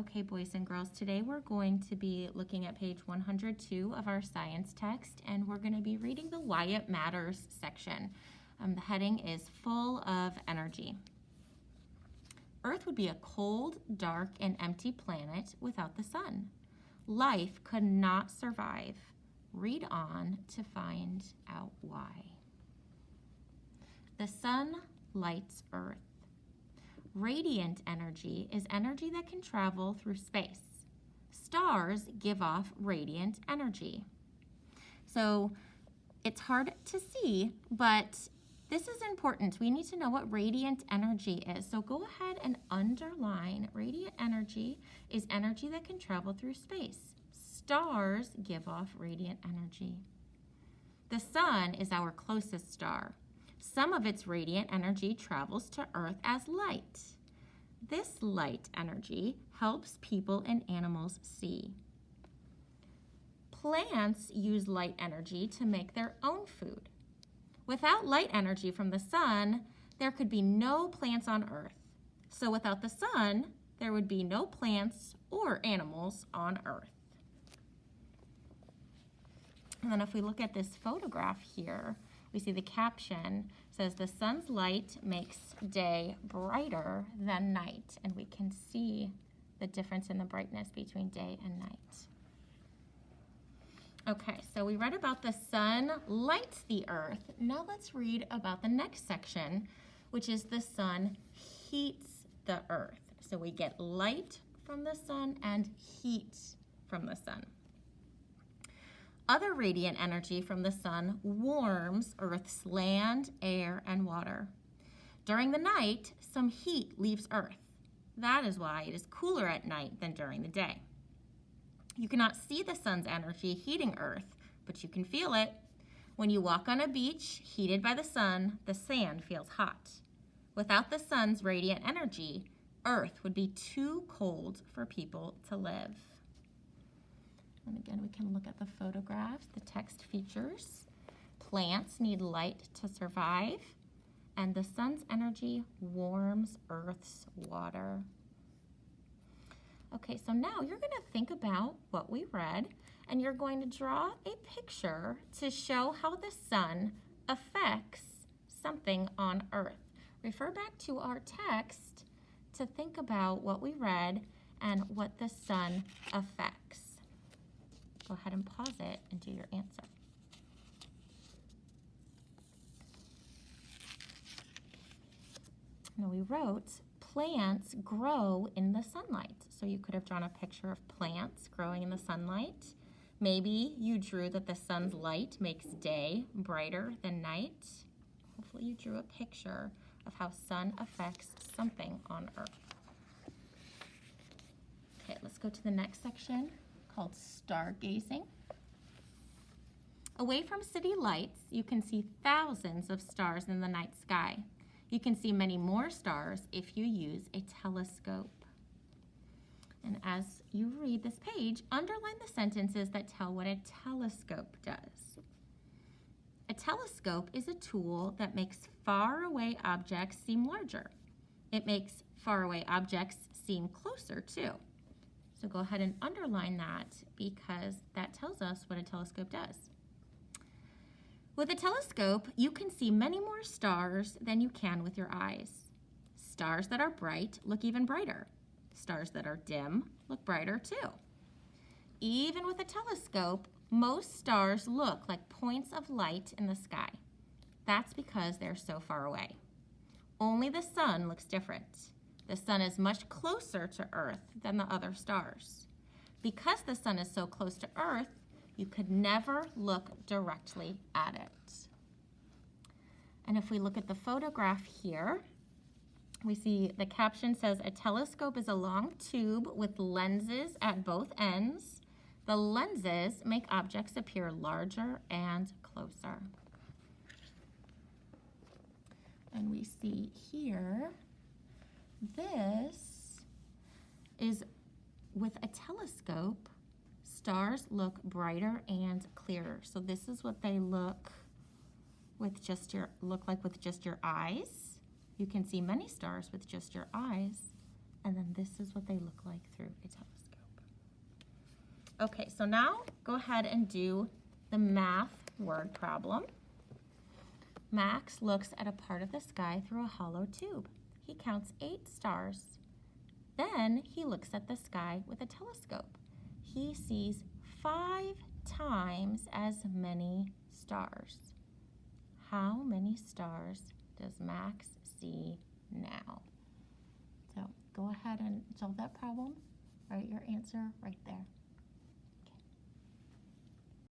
Okay, boys and girls, today we're going to be looking at page 102 of our science text, and we're going to be reading the Why It Matters section. The heading is Full of Energy. Earth would be a cold, dark, and empty planet without the sun. Life could not survive. Read on to find out why. The sun lights Earth. Radiant energy is energy that can travel through space. Stars give off radiant energy. So it's hard to see, but this is important. We need to know what radiant energy is. So go ahead and underline radiant energy is energy that can travel through space. Stars give off radiant energy. The sun is our closest star. Some of its radiant energy travels to Earth as light. This light energy helps people and animals see. Plants use light energy to make their own food. Without light energy from the sun, there could be no plants on Earth. So without the sun, there would be no plants or animals on Earth. And then if we look at this photograph here, we see the caption says the sun's light makes day brighter than night. And we can see the difference in the brightness between day and night. Okay, so we read about the sun lights the earth. Now let's read about the next section, which is the sun heats the earth. So we get light from the sun and heat from the sun. Other radiant energy from the sun warms Earth's land, air, and water. During the night, some heat leaves Earth. That is why it is cooler at night than during the day. You cannot see the sun's energy heating Earth, but you can feel it. When you walk on a beach heated by the sun, the sand feels hot. Without the sun's radiant energy, Earth would be too cold for people to live. And again, we can look at the photographs, the text features. Plants need light to survive, and the sun's energy warms Earth's water. Okay, so now you're going to think about what we read, and you're going to draw a picture to show how the sun affects something on Earth. Refer back to our text to think about what we read and what the sun affects. Go ahead and pause it and do your answer. Now we wrote, plants grow in the sunlight. So you could have drawn a picture of plants growing in the sunlight. Maybe you drew that the sun's light makes day brighter than night. Hopefully you drew a picture of how sun affects something on Earth. Okay, let's go to the next section called stargazing. Away from city lights, you can see thousands of stars in the night sky. You can see many more stars if you use a telescope. And as you read this page, underline the sentences that tell what a telescope does. A telescope is a tool that makes faraway objects seem larger. It makes faraway objects seem closer too. So go ahead and underline that because that tells us what a telescope does. With a telescope, you can see many more stars than you can with your eyes. Stars that are bright look even brighter. Stars that are dim look brighter too. Even with a telescope, most stars look like points of light in the sky. That's because they're so far away. Only the sun looks different. The sun is much closer to Earth than the other stars. Because the sun is so close to Earth, you could never look directly at it. And if we look at the photograph here, we see the caption says, a telescope is a long tube with lenses at both ends. The lenses make objects appear larger and closer. And we see here, this is with a telescope, stars look brighter and clearer. So this is what they look like with just your eyes. You can see many stars with just your eyes. and then this is what they look like through a telescope. Okay, so now go ahead and do the math word problem. Max looks at a part of the sky through a hollow tube. He counts 8 stars. Then he looks at the sky with a telescope. He sees 5 times as many stars. How many stars does Max see now? So go ahead and solve that problem. Write your answer right there.